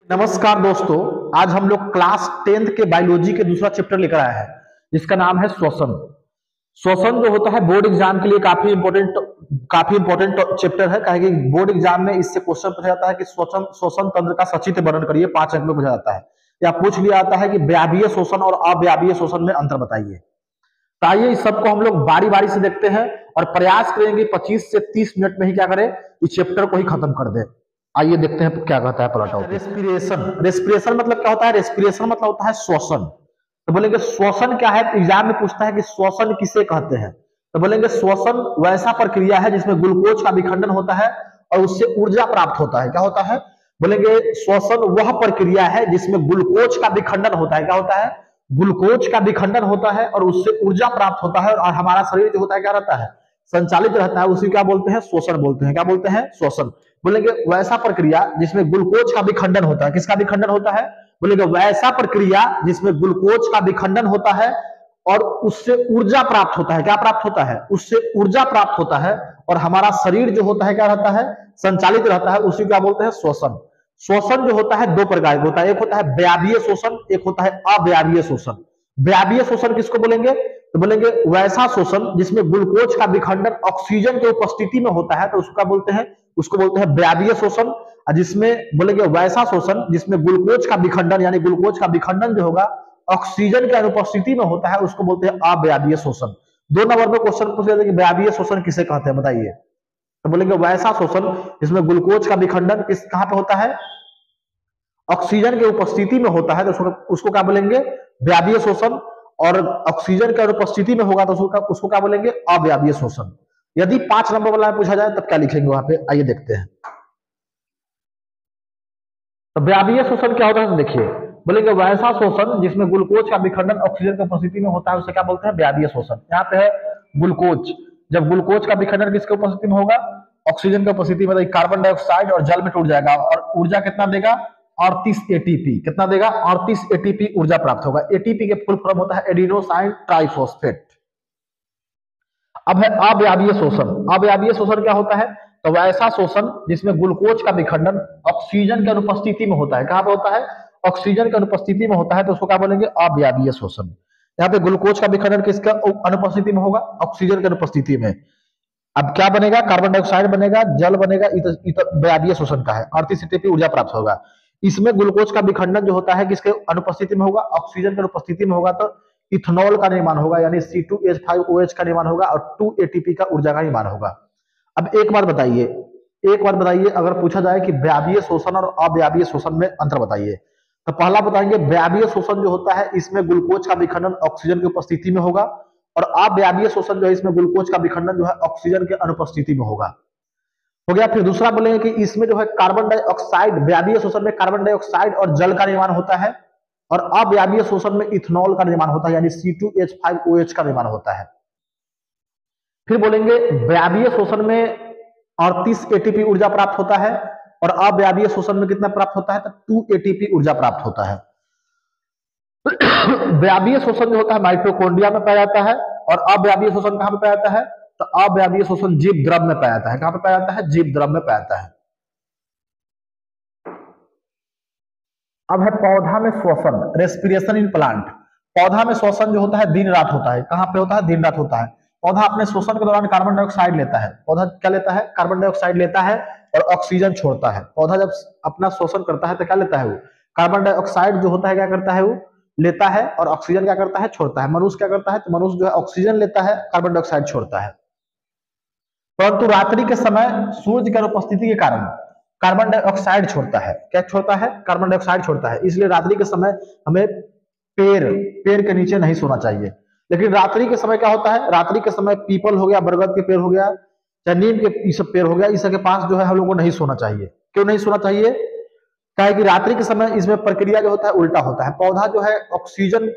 नमस्कार दोस्तों, आज हम लोग क्लास 10th के बायोलॉजी के दूसरा चैप्टर लेकर आए हैं जिसका नाम है श्वसन। श्वसन जो होता है बोर्ड एग्जाम के लिए काफी इंपॉर्टेंट चैप्टर है। कहे कि बोर्ड एग्जाम में इससे क्वेश्चन पूछा जाता है कि श्वसन श्वसन तंत्र का सचित्र वर्णन करिए, 5 अंक में पूछा जाता है। या पूछ लिया जाता है कि व्यापीय श्वसन और अव्यापीय श्वसन में अंतर बताइए। तो आइए इस सबको हम लोग बारी बारी से देखते हैं और प्रयास करेंगे 25 से 30 मिनट में ही क्या करें, इस चैप्टर को ही खत्म कर दे। आइए देखते हैं क्या कहता है पहला टॉपिक। रेस्पिरेशन मतलब क्या होता है? रेस्पिरेशन मतलब होता है श्वसन। तो बोलेंगे श्वसन क्या है? एग्जाम में पूछता है कि श्वसन किसे कहते हैं। तो बोलेंगे श्वसन वैसा प्रक्रिया है जिसमें ग्लूकोज का विखंडन होता है और उससे ऊर्जा प्राप्त होता है। क्या होता है? बोलेंगे श्वसन वह प्रक्रिया है जिसमें ग्लूकोज का विखंडन होता है। क्या होता है? ग्लूकोज का विखंडन होता है और उससे ऊर्जा प्राप्त होता है और हमारा शरीर जो होता है क्या रहता है? संचालित रहता है। उसी क्या बोलते हैं? श्वसन बोलते हैं। क्या बोलते हैं? श्वसन। बोलेंगे वैसा प्रक्रिया जिसमें ग्लूकोज का विखंडन होता है। किसका विखंडन होता है? बोलेंगे वैसा प्रक्रिया जिसमें ग्लूकोज का विखंडन होता है और उससे ऊर्जा प्राप्त होता है। क्या प्राप्त होता है? उससे ऊर्जा प्राप्त होता है और हमारा शरीर जो होता है क्या रहता है? संचालित रहता है। उसी क्या बोलते हैं? श्वसन। श्वसन जो होता है दो प्रकार का होता है, एक होता है व्यापीय श्वसन, एक होता है अव्यापीय श्वसन। व्यापीय श्वसन किसको बोलेंगे? तो बोलेंगे वैसा श्वसन जिसमें ग्लूकोज का विखंडन ऑक्सीजन की उपस्थिति में होता है, तो उसका बोलते हैं, उसको बोलते हैं व्यापीय श्वसन। जिसमें बोलेंगे वैसा श्वसन जिसमें ग्लूकोज का विखंडन यानी ग्लूकोज का विखंडन जो होगा ऑक्सीजन की अनुपस्थिति में होता है, उसको बोलते हैं अव्यापीय श्वसन। 2 नंबर में क्वेश्चन पूछ लेते हैं कि व्यापीय श्वसन किसे कहते हैं, बताइए। तो बोलेंगे वैसा श्वसन जिसमें ग्लूकोज का विखंडन किस कहां पे होता है? ऑक्सीजन की उपस्थिति में होता है, तो उसको क्या बोलेंगे? व्यापीय श्वसन। और ऑक्सीजन की अनुपस्थिति में होगा तो उसको क्या बोलेंगे? अव्यापीय श्वसन। यदि 5 नंबर वाला पूछा जाए तब क्या लिखेंगे वहां पे, आइए देखते हैं। तो व्यापीय श्वसन क्या होता है तो देखिए, बोलेंगे वैसा श्वसन जिसमें ग्लूकोज का विखंडन ऑक्सीजन की उपस्थिति में होता है, उसे क्या बोलते हैं? व्यापीय श्वसन। यहाँ पे है ग्लूकोज। जब ग्लूकोज का विखंडन किसके उपस्थिति में होगा? ऑक्सीजन की उपस्थिति में, कार्बन डाइऑक्साइड और जल में टूट जाएगा और ऊर्जा कितना देगा? 38 एटीपी। कितना देगा? 38 एटीपी ऊर्जा प्राप्त होगा। एटीपी के फुल फॉर्म होता है एडिनोसाइन ट्राइफॉस्फेट। अब है अव्यापीय शोषण। अव्यापीय शोषण क्या होता है? तो वैसा शोषण जिसमें ग्लूकोज का विखंडन ऑक्सीजन की अनुपस्थिति में होता है। कहां पे होता है? ऑक्सीजन की अनुपस्थिति में होता है, तो उसको क्या बोलेंगे? अव्यापीय शोषण। यहाँ पे ग्लूकोज का विखंडन किसका अनुपस्थिति में होगा? ऑक्सीजन की अनुपस्थिति में। अब क्या बनेगा? कार्बन डाइऑक्साइड बनेगा, जल बनेगा, व्यापीय शोषण का है। 38 एटीपी ऊर्जा प्राप्त होगा। इसमें ग्लूकोज का विखंडन जो होता है किसके अनुपस्थिति में होगा? ऑक्सीजन की अनुपस्थिति में होगा, तो इथेनॉल का निर्माण होगा यानी C2H5OH का निर्माण होगा और 2 एटीपी का ऊर्जा का निर्माण होगा। अब एक बात बताइए, अगर पूछा जाए कि व्यापीय शोषण और अव्यापीय शोषण में अंतर बताइए, तो पहला बताएंगे व्यापीय शोषण जो होता है इसमें ग्लूकोज का विखंडन ऑक्सीजन की उपस्थिति में होगा और अव्यापीय शोषण जो है इसमें ग्लूकोज का विखंडन जो है ऑक्सीजन की अनुपस्थिति में होगा। हो गया। फिर दूसरा बोलेंगे कि इसमें जो है कार्बन डाइऑक्साइड, व्यापीय शोषण में कार्बन डाइऑक्साइड और जल का निर्माण होता है और अव्यापीय शोषण में इथेनॉल का निर्माण होता है यानी C2H5OH का निर्माण होता है। फिर बोलेंगे व्यापीय शोषण में 38 एटीपी ऊर्जा प्राप्त होता है और अव्यापीय शोषण में कितना प्राप्त होता है? तो 2 एटीपी ऊर्जा प्राप्त होता है। व्यापीय शोषण जो होता है माइटोकॉन्ड्रिया में पाया जाता है और अव्यापीय शोषण कहां पे पाया जाता है? तो अव्यापीय शोषण जीव द्रव में पाया जाता है। कहां पे पाया जाता है? जीव द्रव में पाया जाता है। अब है पौधा में श्वसन, रेस्पिरेशन इन प्लांट। पौधा में श्वसन जो होता है दिन रात होता है। कहां पे होता है? दिन रात होता है। पौधा अपने श्वसन के दौरान कार्बन डाइऑक्साइड लेता है। पौधा क्या लेता है? कार्बन डाइऑक्साइड लेता है और ऑक्सीजन छोड़ता है। पौधा जब अपना शोषण करता है तो क्या लेता है? वो कार्बन डाइऑक्साइड जो होता है क्या करता है? वो लेता है और ऑक्सीजन क्या करता है? छोड़ता है। मनुष्य क्या करता है? तो मनुष्य जो है ऑक्सीजन लेता है, कार्बन डाइऑक्साइड छोड़ता है। परंतु रात्रि के समय सूर्य की अनुपस्थिति के कारण कार्बन डाइऑक्साइड छोड़ता है। क्या छोड़ता है? कार्बन डाइऑक्साइड छोड़ता है। इसलिए रात्रि के समय हमें पेड़ के नीचे नहीं सोना चाहिए। लेकिन रात्रि के समय क्या होता है? रात्रि के समय पीपल हो गया, बरगद के पेड़ हो गया, चाहे नीम के ये सब पेड़ हो गया, इस के पास जो है हम लोगों को नहीं सोना चाहिए। क्यों नहीं सोना चाहिए? क्या है कि रात्रि के समय इसमें प्रक्रिया जो होता है उल्टा होता है। पौधा जो है ऑक्सीजन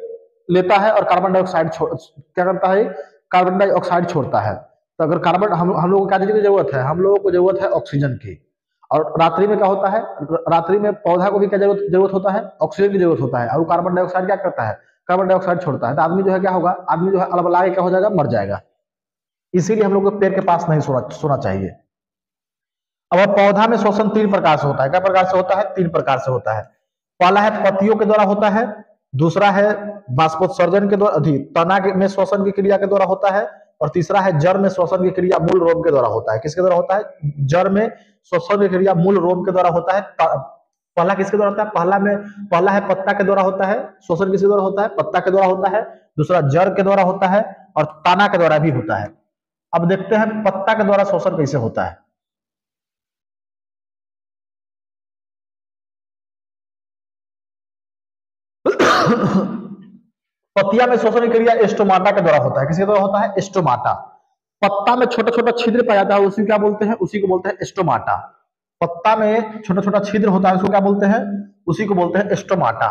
लेता है और कार्बन डाइऑक्साइड क्या करता है? कार्बन डाइऑक्साइड छोड़ता है। तो अगर कार्बन हम लोगों को क्या चीज की जरूरत है? हम लोगों को जरूरत है ऑक्सीजन की। और रात्रि में क्या होता है? रात्रि में पौधा को भी क्या जरूरत होता है? ऑक्सीजन की जरूरत होता है और कार्बन डाइऑक्साइड क्या करता है? कार्बन डाइऑक्साइड छोड़ता है। तो आदमी जो है क्या होगा? आदमी जो है अलबला के क्या हो जाएगा? मर जाएगा। इसीलिए हम लोग को पेड़ के पास नहीं सोना चाहिए। अब पौधा में श्वसन 3 प्रकार से होता है। क्या प्रकार से होता है? 3 प्रकार से होता है। पहला है पत्तियों के द्वारा होता है, दूसरा है बाष्पोत्सर्जन के द्वारा, तना में श्वसन की क्रिया के द्वारा होता है, और तीसरा है जड़ में श्वसन की क्रिया मूल रोम के द्वारा होता है। किसके द्वारा होता है? जड़ में श्वसन की क्रिया मूल रोम के द्वारा होता है। पहला किसके द्वारा होता है? पहला है पत्ता के द्वारा होता है। श्वसन किसके द्वारा होता है? पत्ता के द्वारा होता है। दूसरा जड़ के द्वारा होता है और तना के द्वारा भी होता है। अब देखते हैं पत्ता के द्वारा श्वसन कैसे होता है। पत्तिया में श्वसन की क्रिया स्टोमाटा के द्वारा होता है। किसके द्वारा होता है? स्टोमाटा। पत्ता में छोटा छोटा छिद्र पाया जाता है, उसी क्या बोलते हैं? उसी को बोलते हैं स्टोमाटा। पत्ता में छोटा छोटा छिद्र होता है, उसको क्या बोलते हैं? उसी को बोलते हैं स्टोमाटा।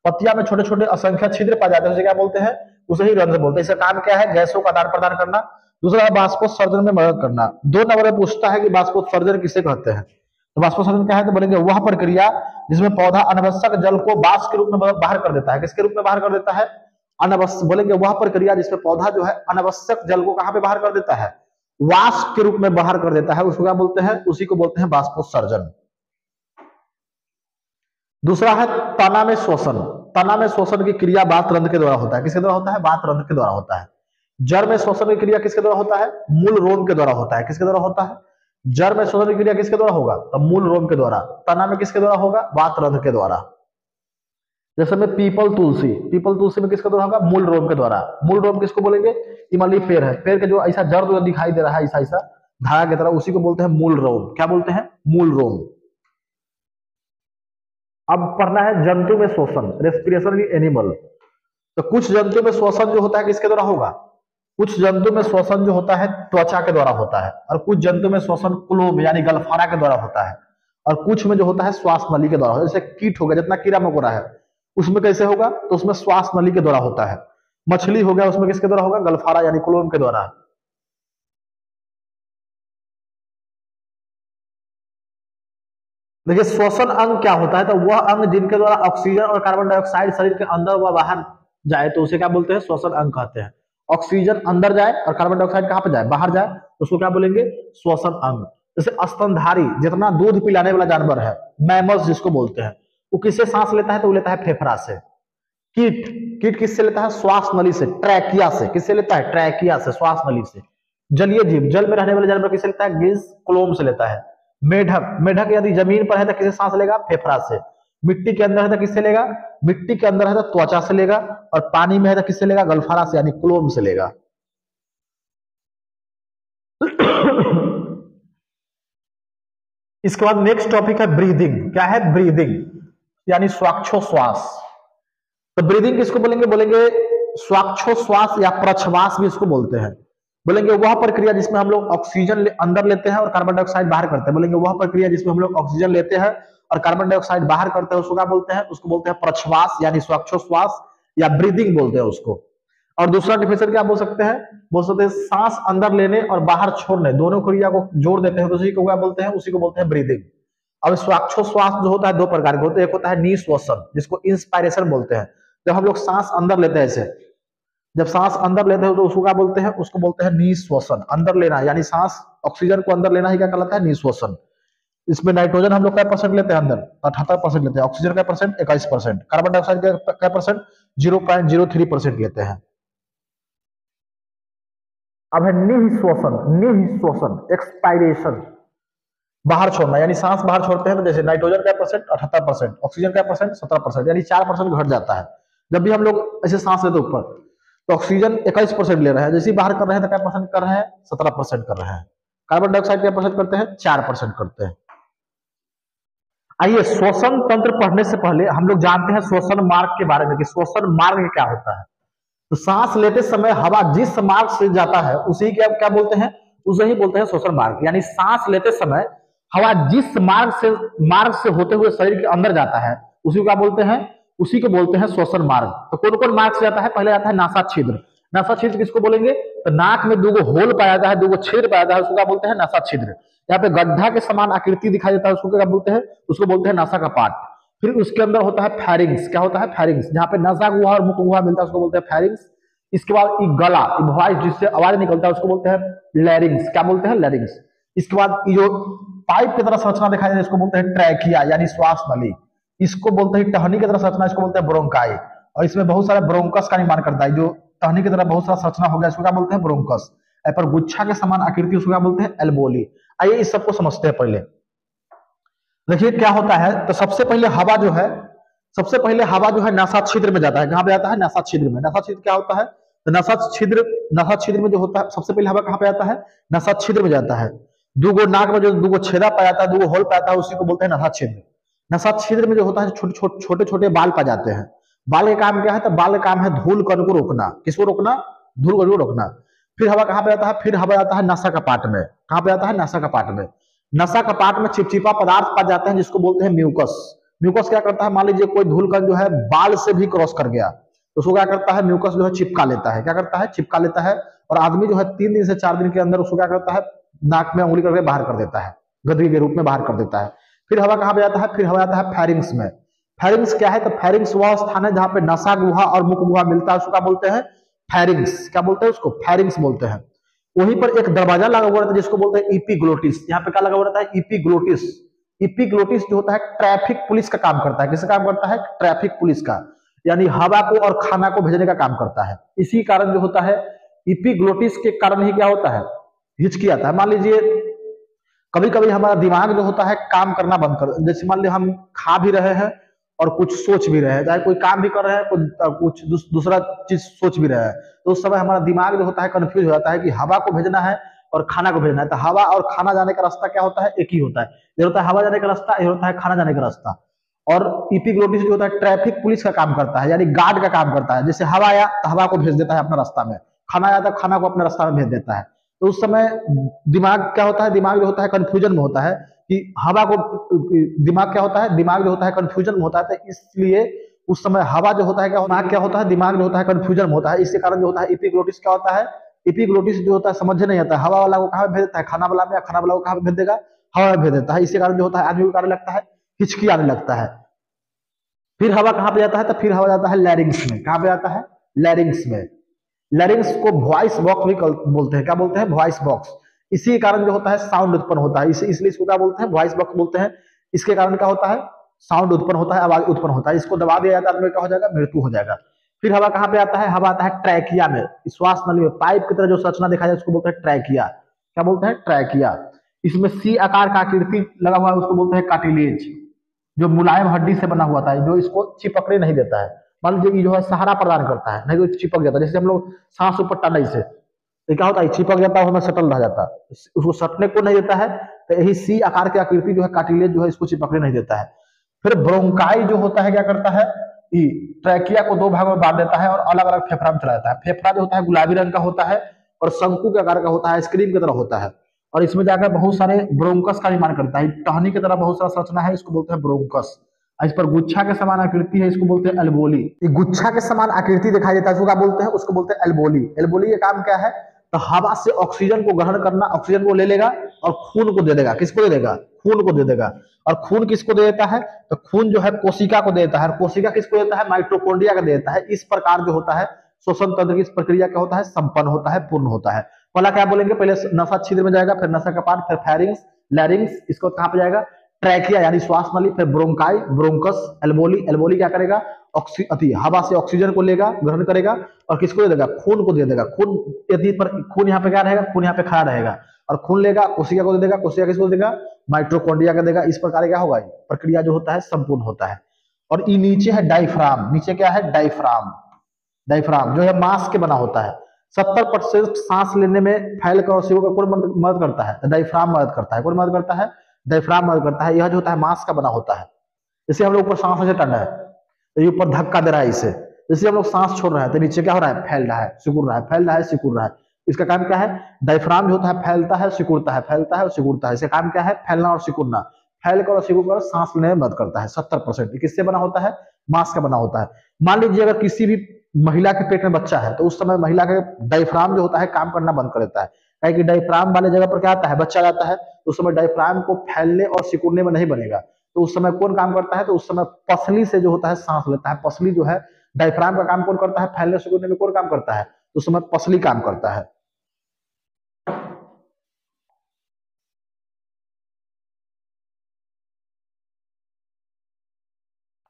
पत्तिया में छोटे छोटे असंख्य छिद्र पाए जाते हैं, उसे क्या बोलते हैं? उसे ही रंध्र बोलते हैं। इसका काम क्या है? गैसों का आदान प्रदान करना। दूसरा है बाष्पोत्सर्जन में मदद करना। 2 नंबर में पूछता है कि बाष्पोत्सर्जन किसे कहते हैं, तो बाष्पोत्सर्जन क्या है? तो बोलेंगे वह प्रक्रिया जिसमें पौधा अनावश्यक जल को वाष्प के रूप में बाहर कर देता है। किसके रूप में बाहर कर देता है? अनावश्यक। बोलेंगे वह प्रक्रिया जिसमें पौधा जो है अनावश्यक जल को कहां पे बाहर कर देता है? वाष्प के रूप में बाहर कर देता है, उसको क्या बोलते हैं? उसी को बोलते हैं बाष्पोत्सर्जन। दूसरा है तना में श्वसन। तना में श्वसन की क्रिया वात रंध्र के द्वारा होता है। किसके द्वारा होता है? वात रंध्र के द्वारा होता है। जड़ में श्वसन की क्रिया किसके द्वारा होता है? मूल रोम के द्वारा होता है। किसके द्वारा होता है? जड़ में श्वसन की क्रिया किसके द्वारा होगा? तो मूल रोम के द्वारा। तना में किसके द्वारा होगा? वात रंध्र के द्वारा। जैसे में पीपल तुलसी में किसके द्वारा होगा? मूल रोम के द्वारा। मूल रोम किसको बोलेंगे? इमली पेड़ है, पेड़ के जो ऐसा जड़ जो दिखाई दे रहा है ऐसा ऐसा धागा की तरह, उसी को बोलते हैं मूल रोम। क्या बोलते हैं? मूल रोम। अब पढ़ना है जंतु में श्वसन, रेस्पिरेशन एनिमल। तो कुछ जंतु में श्वसन जो होता है किसके द्वारा होगा? कुछ जंतु में श्वसन जो होता है त्वचा के द्वारा होता है, और कुछ जंतु में श्वसन क्लोम यानी गलफारा के द्वारा होता है, और कुछ में जो होता है श्वास नली के द्वारा होता है। जैसे कीट हो गया, जितना कीड़ा मकोड़ा है उसमें कैसे होगा? तो उसमें श्वास नली के द्वारा होता है। मछली हो गया, उसमें किसके द्वारा होगा? गलफारा यानी क्लोम के द्वारा। देखिए श्वसन अंग क्या होता है? तो वह अंग जिनके द्वारा ऑक्सीजन और कार्बन डाइऑक्साइड शरीर के अंदर व बाहर जाए तो उसे क्या बोलते हैं? श्वसन अंग कहते हैं। ऑक्सीजन अंदर जाए और कार्बन डाइऑक्साइड कहां पे जाए? बाहर जाए, तो उसको क्या बोलेंगे? श्वसन अंग। जैसे स्तनधारी, जितना दूध पिलाने वाला जानवर है, मैमल्स जिसको बोलते हैं, वो किससे सांस लेता है? तो वो लेता है फेफड़ा से। कीट किससे लेता है? श्वास नली से, ट्रैकिया से। किससे लेता है? ट्रैकिया से, श्वास नली से। जलीय जीव, जल में रहने वाले जानवर किससे लेता है? गिल्स, क्लोम से लेता है। मेढक यदि जमीन पर है तो किससे सांस लेगा? फेफड़ा से। मिट्टी के अंदर है तो किससे लेगा? मिट्टी के अंदर है तो त्वचा से लेगा, और पानी में है तो किससे लेगा? गलफारा से यानी क्लोम से लेगा। इसके बाद नेक्स्ट टॉपिक है ब्रीदिंग। क्या है? ब्रीदिंग यानी श्वासोश्वास। तो ब्रीदिंग किसको बोलेंगे? बोलेंगे श्वासोश्वास या प्रश्वास भी इसको बोलते हैं। बोलेंगे वह प्रक्रिया जिसमें हम लोग ऑक्सीजन अंदर लेते हैं और कार्बन डाइऑक्साइड बाहर करते हैं। बोलेंगे वह प्रक्रिया जिसमें हम लोग ऑक्सीजन लेते हैं और कार्बन डाइऑक्साइड बाहर करते हैं, उसको क्या बोलते हैं? उसको बोलते हैं प्रश्वास यानी श्वासोश्वास या ब्रीदिंग बोलते हैं उसको। और दूसरा डिफिनेशन क्या बोल सकते हैं? बोल सकते हैं सांस अंदर लेने और बाहर छोड़ने, दोनों क्रिया को जोड़ देते हैं तो उसी को क्या बोलते हैं? उसी को बोलते हैं ब्रीदिंग। अब श्वासोश्वास जो होता है 2 प्रकार के होते हैं। एक होता है निश्वसन, जिसको इंस्पायरेशन बोलते हैं। जब हम लोग सांस अंदर लेते हैं, ऐसे जब सांस अंदर लेते हैं तो उसको क्या बोलते हैं? उसको बोलते हैं निश्वसन। अंदर लेना यानी सांस ऑक्सीजन को अंदर लेना ही क्या कहलाता है? निश्वसन। इसमें नाइट्रोजन हम लोग क्या परसेंट लेते हैं? अंदर 78% लेते हैं। ऑक्सीजन का परसेंट 21%। कार्बन डाइऑक्साइड का परसेंट 0.03% लेते हैं। अब है निःश्वसन, एक्सपायरेशन, बाहर छोड़ना यानी सांस बाहर छोड़ते हैं तो जैसे नाइट्रोजन का परसेंट 78%, ऑक्सीजन का परसेंट 17%, यानी 4% घट जाता है। जब भी हम लोग ऐसे सांस लेते ऊपर तो ऑक्सीजन 21% ले रहे हैं, जैसे बाहर कर रहे हैं तो क्या परसेंट कर रहे हैं? 17% कर रहे हैं। कार्बन डाइऑक्साइड क्या परसेंट करते हैं? 4% करते हैं। आइए श्वसन तंत्र पढ़ने से पहले हम लोग जानते हैं श्वसन मार्ग के बारे में कि श्वसन मार्ग क्या होता है। तो सांस लेते समय हवा जिस मार्ग से जाता है उसी के क्या बोलते हैं? उसे ही बोलते हैं श्वसन मार्ग। यानी सांस लेते समय हवा जिस मार्ग से होते हुए शरीर के अंदर जाता है उसी को क्या बोलते हैं? उसी को बोलते हैं श्वसन मार्ग। तो कौन कौन मार्ग से जाता है? पहले जाता है नासा छिद्र। नासा छिद्र किसको बोलेंगे? तो नाक में 2 होल पाया जाता है, 2 छिद्र पाया जाता है, उसको क्या बोलते हैं? नासा छिद्र। यहाँ पे गड्ढा के समान आकृति दिखाई देता है, उसको क्या बोलते हैं? उसको बोलते हैं नासा का पार्ट। फिर उसके अंदर होता है फैरिंग्स। क्या होता है? फैरिंग्स, जहाँ पे नासा गुहा और मुख गुहा मिलता है उसको बोलते हैं फैरिंग्स। इसके बाद गला, वॉइस जिससे आवाज निकलता है उसको बोलते हैं लैरिंग्स। क्या बोलते हैं? लैरिंग्स। इसके बाद जो पाइप की तरह संरचना दिखाई दे इसको बोलते हैं ट्रैकिया यानी श्वास नली। इसको बोलते हैं टहनी की तरह संरचना, इसको बोलते हैं ब्रोंकाई। और इसमें बहुत सारे ब्रोंकस का निर्माण करता है, जो टहनी की तरह बहुत सारा संरचना हो गया, इसको क्या बोलते हैं ब्रोंकस। पर गुच्छा के समान आकृति उसको क्या बोलते हैं एल्बोली। आइए इस सबको समझते हैं पहले। देखिए क्या होता है, तो सबसे पहले हवा जो है, सबसे पहले हवा जो है नासा छिद्र में जाता है। कहां पे जाता है? नासा छिद्र में। नासा छिद्र क्या होता है? तो नासा छिद्र में जो होता है, सबसे पहले हवा कहां पे जाता है? नासा छिद्र में जाता है। दूगो नाक में जो दूगो छेदा पाया जाता है, दूगो होल पाया जाता है, उसी को बोलते हैं नासा छिद्र। नासा छिद्र में जो होता है छोटे छोटे बाल पाए जाते हैं। बाल का काम क्या है? तो बाल का काम है धूल कण को रोकना। किसको रोकना? धूल कण को रोकना। फिर हवा कहां पे जाता है? फिर हवा जाता है नासा कपाट में। कहां पे जाता है? नासा कपाट में। नसा कपाट में चिपचिपा पदार्थ पाए जाते हैं, जिसको बोलते हैं म्यूकस। म्यूकस क्या करता है? मान लीजिए कोई धूलकण जो है बाल से भी क्रॉस कर गया, तो उसको क्या करता है? म्यूकस जो है चिपका लेता है। क्या करता है? चिपका लेता है। और आदमी जो है 3 दिन से 4 दिन के अंदर उसको क्या करता है? नाक में उंगली करके बाहर कर देता है, गंदगी के रूप में बाहर कर देता है। फिर हवा कहां पे जाता है? फिर हवा जाता है फेरिंग्स में। फेरिंग्स क्या है? तो फेरिंग्स वह स्थान है जहां पे नसा गुहा और मुख गुहा मिलता है, उसको क्या बोलते हैं? फेरिंग्स। क्या बोलते हैं उसको? फेरिंग्स बोलते हैं। वहीं पर एक दरवाजा लगा हुआ रहता है, जिसको बोलते हैं इपीग्लोटिस। यहाँ पे क्या लगा हुआ रहता है? इपीग्लोटिस। इपीग्लोटिस जो होता है ट्रैफिक पुलिस का काम करता है। किसका काम करता है? ट्रैफिक पुलिस का, यानी हवा को और खाना को भेजने का काम करता है। इसी कारण जो होता है, इपीग्लोटिस के कारण ही क्या होता है? हिचकी आता है। मान लीजिए कभी कभी हमारा दिमाग जो होता है काम करना बंद कर, जैसे मान लीजिए हम खा भी रहे हैं और कुछ सोच भी रहे हैं, चाहे कोई काम भी कर रहे हैं, कुछ दूसरा चीज सोच भी रहे हैं, तो उस समय हमारा दिमाग जो होता है कंफ्यूज हो जाता है कि हवा को भेजना है और खाना को भेजना है। तो हवा और खाना जाने का रास्ता क्या होता है? एक ही होता है। ये होता है हवा जाने का रास्ता, ये होता है खाना जाने का रास्ता। और इपिग्लोटिस जो होता है ट्रैफिक पुलिस का काम करता है, यानी गार्ड का काम करता है। जैसे हवा आया तो हवा को भेज देता है अपना रास्ता में, खाना आया तो खाना को अपने रास्ता में भेज देता है। तो उस समय दिमाग क्या होता है? दिमाग जो होता है कंफ्यूजन में होता है कि हवा को, दिमाग क्या होता है? दिमाग जो होता है कंफ्यूजन में होता है। तो इसलिए उस समय हवा जो होता है क्या, दिमाग क्या होता है? दिमाग जो होता है कंफ्यूजन में होता है। इसके कारण जो होता है इपिग्लोटिस क्या होता है? इपिग्लोटिस जो होता है समझ नहीं आता है, हवा वाला को कहाँ भेज देता है? खाना वाला में। या खाना वाला को कहाँ भेज देगा? हवा में भेज देता है। इसी कारण जो होता है आदमी को कारण लगता है हिचकी आने लगता है। फिर हवा कहां पे जाता है? तो फिर हवा जाता है लैरिंग्स में। कहां पे जाता है? लैरिंग्स में। लैरिंग्स को वॉइस बॉक्स भी बोलते हैं। क्या बोलते हैं? Voice box. इसी कारण जो होता है साउंड उत्पन्न होता है, इसलिए इसको क्या बोलते हैं? वॉइस बॉक्स बोलते हैं। इसके कारण क्या होता है? साउंड उत्पन्न होता है, आवाज उत्पन्न होता है। इसको दबा दिया जाता है, क्या हो जाएगा? मृत्यु हो जाएगा। फिर हवा कहां पे आता है? हवा आता है ट्रैकिया में। श्वास नली में पाइप की तरह जो संरचना देखा जाए उसको बोलते हैं ट्रैकिया। क्या बोलते हैं? ट्रैकिया। इसमें सी आकार का आकृति लगा हुआ है, उसको बोलते हैं कार्टिलेज, जो मुलायम हड्डी से बना हुआ था, जो इसको चिपकने नहीं देता है। मान लीजिए ये जो है सहारा प्रदान करता है, नहीं तो चिपक जाता है। जैसे हम लोग सांस ऊपर टाना इसे, तो क्या होता है? चिपक जाता है, हमें सटल रह जाता है, उसको सटने को नहीं देता है। तो यही सी आकार की आकृति जो है कार्टिलेज जो है इसको चिपकने नहीं देता है। फिर ब्रोंकाई जो होता है क्या करता है? ट्रैकिया को 2 भागों में बांट देता है और अलग अलग फेफड़ा में चला जाता है। फेफड़ा जो होता है गुलाबी रंग का होता है और शंकु के आकार का होता है, आइसक्रीम की तरह होता है। और इसमें जाकर बहुत सारे ब्रोंकस का निर्माण करता है। टहनी की तरह बहुत सारा संरचना है, इसको बोलते हैं ब्रोंकस। इस पर गुच्छा के समान आकृति है, इसको बोलते हैं एल्बोली। ये गुच्छा के समान आकृति दिखाई देता है, इसको क्या बोलते हैं? उसको बोलते हैं एल्बोली। एल्बोली का काम क्या है? तो हवा से ऑक्सीजन को ग्रहण करना, ऑक्सीजन को ले लेगा और खून को दे देगा। किसको दे देगा? खून को दे देगा। और खून किसको दे देता है? तो खून जो है कोशिका को देता है, और कोशिका किसको देता है? माइटोकॉन्ड्रिया को देता है। इस प्रकार जो होता है श्वसन तंत्र की इस प्रक्रिया क्या होता है? संपन्न होता है, पूर्ण होता है। पहला क्या बोलेंगे? पहले नसा छिद्र में जाएगा, फिर नसा कपाट, फिर फेरिंग्स, लैरिंग्स, इसको कहां पे जाएगा? ट्रैकिया यानी श्वास नली, फिर ब्रोंकाई, ब्रोंकस, एल्बोली। एल्बोली क्या करेगा? हवा से ऑक्सीजन को लेगा, ग्रहण करेगा और किसको दे देगा? खून को दे देगा। खून यदि पर खून यहाँ पे क्या रहेगा? खून यहाँ पे खड़ा रहेगा और खून लेगा, कोशिका को दे देगा, कोशिका किसको देगा? माइटोकॉन्ड्रिया का देगा। इस प्रकार क्या होगा? प्रक्रिया जो होता है संपूर्ण होता है। और ये नीचे है डायफ्राम। नीचे क्या है? डायफ्राम। डायफ्राम जो है मांस के बना होता है। 70% सांस लेने में फैलकर और सिरों का कौन मदद करता है? तो डायफ्राम मदद करता है। कौन मदद करता है? डायफ्राम मदद करता है। यह जो होता है मांस का बना होता है। जैसे हम लोग ऊपर सांस से टन है, तो ये ऊपर धक्का दे रहा है इसे। जैसे हम लोग सांस छोड़ रहे हैं तो नीचे क्या हो रहा है? फैल रहा है, सिकुड़ रहा है, फैल रहा है, सिकुड़ रहा है। इसका काम क्या है? डायफ्राम जो होता है फैलता है, सिकुड़ता है, फैलता है और सिकुड़ता है। इसका काम क्या है? फैलना और सिकुड़ना। फैलकर और सिकुड़कर सांस लेने में मदद करता है। 70% किससे बना होता है? मांस का बना होता है। मान लीजिए अगर किसी भी महिला के पेट में बच्चा है, तो उस समय महिला का डायफ्राम जो होता है काम करना बंद कर देता है। क्या कि डायफ्राम वाले जगह पर क्या आता है? बच्चा जाता है, तो उस समय डायफ्राम को फैलने और सिकुड़ने में नहीं बनेगा। तो उस समय कौन काम करता है? तो उस समय पसली से जो होता है सांस लेता है। पसली जो है डायफ्राम का काम कौन करता है? फैलने सिकुड़ने में कौन काम करता है? तो उस समय पसली काम करता है।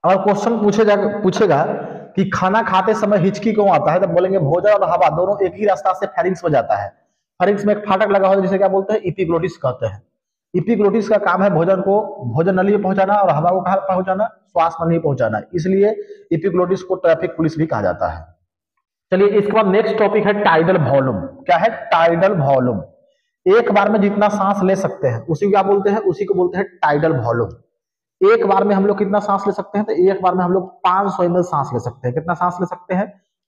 और क्वेश्चन पूछेगा कि खाना खाते समय हिचकी क्यों आता है, तब बोलेंगे भोजन और हवा दोनों एक ही रास्ता से फेरिंग्स में जाता है। फेरिंग्स में एक फाटक लगा होता है जिसे क्या बोलते हैं, इपिग्लोटिस कहते हैं। इपिग्लोटिस का काम है भोजन को भोजन नली में पहुंचाना और हवा को कहां पहुंचाना, श्वास नली में पहुंचाना, इसलिए इपिग्लोटिस को ट्रैफिक पुलिस भी कहा जाता है। चलिए इसके बाद नेक्स्ट टॉपिक है टाइडल वॉल्यूम। क्या है, टाइडल वॉल्यूम। एक बार में जितना सांस ले सकते हैं उसी को क्या बोलते हैं, उसी को बोलते हैं टाइडल वॉल्यूम। एक बार में हम लोग कितना सांस ले सकते हैं, तो एक बार में हम लोग 500 ml सांस ले सकते हैं। कितना सांस ले सकते हैं,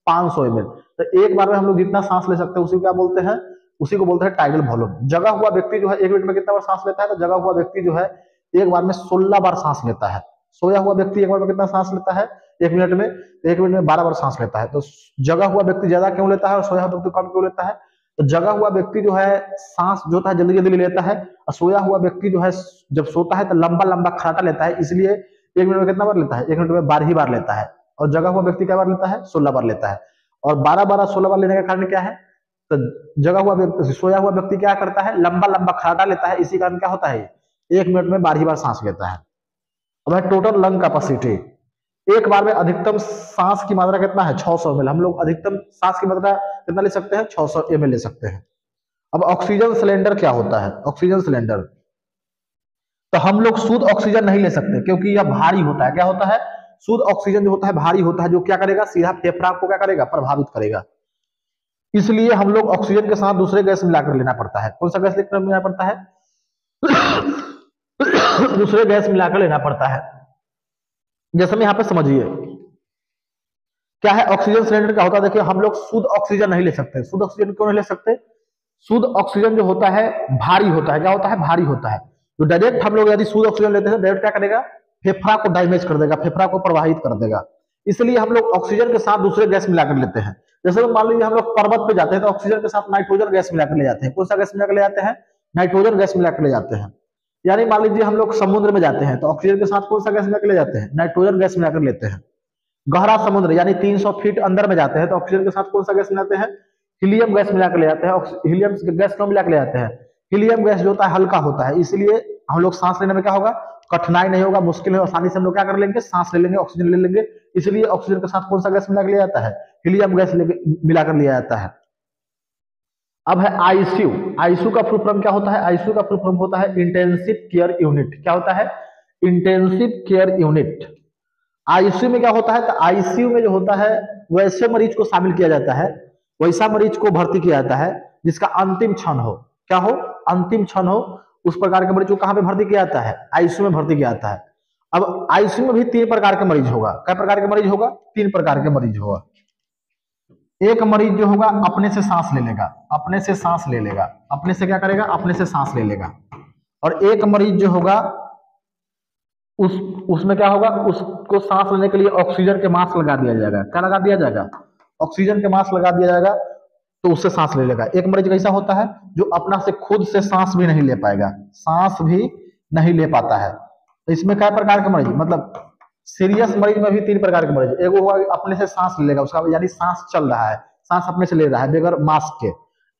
500 ml। तो एक बार में हम लोग जितना सांस ले सकते हैं उसी को क्या बोलते हैं, उसी को बोलते हैं टाइडल वॉल्यूम। जगा हुआ व्यक्ति जो है 1 मिनट में कितना बार सांस लेता है, तो जगा हुआ व्यक्ति जो है एक बार में 16 बार सांस लेता है। सोया हुआ व्यक्ति एक बार में कितना सांस लेता है 1 मिनट में, 1 मिनट में 12 बार सांस लेता है। तो जगा हुआ व्यक्ति ज्यादा क्यों लेता है और सोया हुआ व्यक्ति कम क्यों लेता है, तो जगा हुआ व्यक्ति जो है सांस जो होता है जल्दी जल्दी ले लेता है, और सोया हुआ व्यक्ति जो है जब सोता है तो लंबा लंबा खराटा लेता है, इसलिए 1 मिनट में कितना बार लेता है, 1 मिनट में 12 ही बार लेता है। और जगा हुआ व्यक्ति क्या बार लेता है, 16 बार लेता है। और 12 12 16 बार लेने का कारण क्या है, तो जगा हुआ व्यक्ति सोया हुआ व्यक्ति क्या करता है, लंबा लंबा खराटा लेता है, इसी कारण क्या होता है 1 मिनट में 12 बार सांस लेता है। अब है टोटल लंग कैपेसिटी। एक बार में अधिकतम सांस की मात्रा कितना है, 600 ml। हम लोग अधिकतम सांस की मात्रा कितना ले सकते हैं, 600 ml ले सकते हैं। अब ऑक्सीजन सिलेंडर क्या होता है, ऑक्सीजन सिलेंडर, तो हम लोग शुद्ध ऑक्सीजन नहीं ले सकते क्योंकि यह भारी होता है। क्या होता है, शुद्ध ऑक्सीजन जो होता है भारी होता है, जो क्या करेगा, सीधा फेफड़ा को क्या करेगा, प्रभावित करेगा। इसलिए हम लोग ऑक्सीजन के साथ दूसरे गैस मिलाकर लेना पड़ता है। कौन सा गैस लेना पड़ता है दूसरे गैस मिलाकर लेना पड़ता है। जैसे में यहाँ पे समझिए क्या है ऑक्सीजन सिलेंडर क्या होता है। देखिए हम लोग शुद्ध ऑक्सीजन नहीं ले सकते। शुद्ध ऑक्सीजन क्यों नहीं ले सकते, शुद्ध ऑक्सीजन जो होता है भारी होता है। क्या होता है, भारी होता है। तो डायरेक्ट हम लोग यदि शुद्ध ऑक्सीजन लेते हैं डायरेक्ट क्या करेगा, फेफड़ा को डैमेज कर देगा, फेफड़ा को प्रभावित कर देगा। इसलिए हम लोग ऑक्सीजन के साथ दूसरे गैस मिलाकर लेते हैं। जैसे मान लीजिए हम लोग पर्वत पे जाते हैं तो ऑक्सीजन के साथ नाइट्रोजन गैस मिलाकर ले जाते हैं। कौन सा गैस मिलाकर ले जाते हैं, नाइट्रोजन गैस मिलाकर ले जाते हैं। यानी मान लीजिए हम लोग समुद्र में जाते हैं तो ऑक्सीजन के साथ कौन सा गैस मिलाकर ले जाते हैं, नाइट्रोजन गैस मिलाकर लेते हैं। गहरा समुद्र यानी 300 फीट अंदर में जाते हैं तो ऑक्सीजन के साथ कौन सा गैस मिलाते हैं, हीलियम गैस मिलाकर ले जाते हैं। हीलियम गैस क्यों मिलाकर ले जाते हैं, हीलियम गैस जो होता है हल्का होता है, इसलिए हम लोग सांस लेने में क्या होगा, कठिनाई नहीं होगा, मुश्किल है, आसानी से हम लोग क्या कर लेंगे, सांस ले लेंगे, ऑक्सीजन ले लेंगे। इसलिए ऑक्सीजन के साथ कौन सा गैस मिलाकर लिया जाता है, हीलियम गैस मिलाकर लिया जाता है। अब है आईसीयू। आईसीयू का फुल फॉर्म क्या होता है, आईसीयू का फुल फॉर्म होता है इंटेंसिव केयर यूनिट। क्या होता है, इंटेंसिव केयर यूनिट। आईसीयू में क्या होता है, तो आईसीयू में जो होता है वैसे मरीज को शामिल किया जाता है, वैसा मरीज को भर्ती किया जाता है जिसका अंतिम क्षण हो। क्या हो, अंतिम क्षण हो, उस प्रकार के मरीज को कहां पे भर्ती किया जाता है, आईसीयू में भर्ती किया जाता है। अब आईसीयू में भी 3 प्रकार के मरीज होगा। क्या प्रकार के मरीज होगा, 3 प्रकार के मरीज होगा। एक मरीज जो होगा अपने से सांस ले लेगा, अपने से सांस ले लेगा, अपने से क्या करेगा, अपने से सांस ले लेगा। और एक मरीज जो होगा उसमें क्या होगा, उसको सांस लेने के लिए ऑक्सीजन के मास्क लगा दिया जाएगा। क्या लगा दिया जाएगा, ऑक्सीजन के मास्क लगा दिया जाएगा, तो उससे सांस ले लेगा। एक मरीज कैसा होता है जो अपना से खुद से सांस भी नहीं ले पाएगा, सांस भी नहीं ले पाता है। तो इसमें क्या प्रकार के मरीज, मतलब सीरियस मरीज में भी 3 प्रकार के मरीज। एक हुआ अपने से सांस ले लेगा, उसका यानी सांस चल रहा है, सांस अपने से ले रहा है बगैर मास्क के।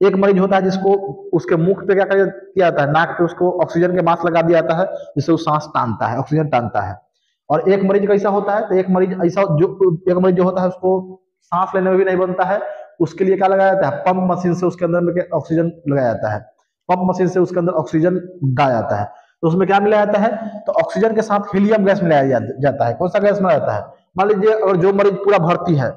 एक मरीज होता है जिसको उसके मुख पे क्या किया जाता है, नाक पे उसको ऑक्सीजन के मास्क लगा दिया जाता है, जिससे वो सांस टानता है, ऑक्सीजन टानता है। और एक मरीज कैसा होता है, तो एक मरीज ऐसा एक मरीज जो होता है उसको सांस लेने में भी नहीं बनता है, उसके लिए क्या लगाया जाता है, पंप मशीन से उसके अंदर में ऑक्सीजन लगाया जाता है, पंप मशीन से उसके अंदर ऑक्सीजन डाला जाता है। तो उसमें क्या मिलाया जाता है, तो ऑक्सीजन के साथ हीलियम गैस मिलाया जाता है। कौन सा गैस मिलाया जाता है, मान लीजिए और जो मरीज पूरा भर्ती है,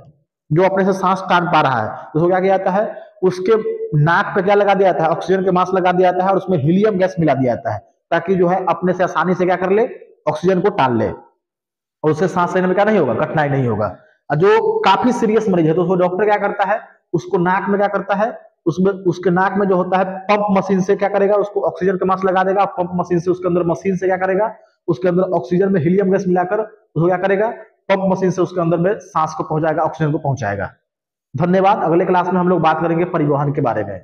जो अपने से सांस टान पा रहा है, तो उसको क्या किया जाता है, उसके नाक पे क्या लगा दिया जाता है, ऑक्सीजन के मास्क लगा दिया जाता है, और उसमें हीलियम गैस मिला दिया जाता है, ताकि जो है अपने से आसानी से क्या कर ले, ऑक्सीजन को टाल ले, और उससे सांस लेने में क्या नहीं होगा, कठिनाई नहीं होगा। और जो काफी सीरियस मरीज है तो उसको डॉक्टर क्या करता है, उसको नाक में क्या करता है, उसमें उसके नाक में जो होता है पंप मशीन से क्या करेगा, उसको ऑक्सीजन के मास्क लगा देगा, पंप मशीन से उसके अंदर मशीन से क्या करेगा, उसके अंदर ऑक्सीजन में हीलियम गैस मिलाकर उसको क्या करेगा, पंप मशीन से उसके अंदर में सांस को पहुंचाएगा, ऑक्सीजन को पहुंचाएगा। धन्यवाद। अगले क्लास में हम लोग बात करेंगे परिवहन के बारे में।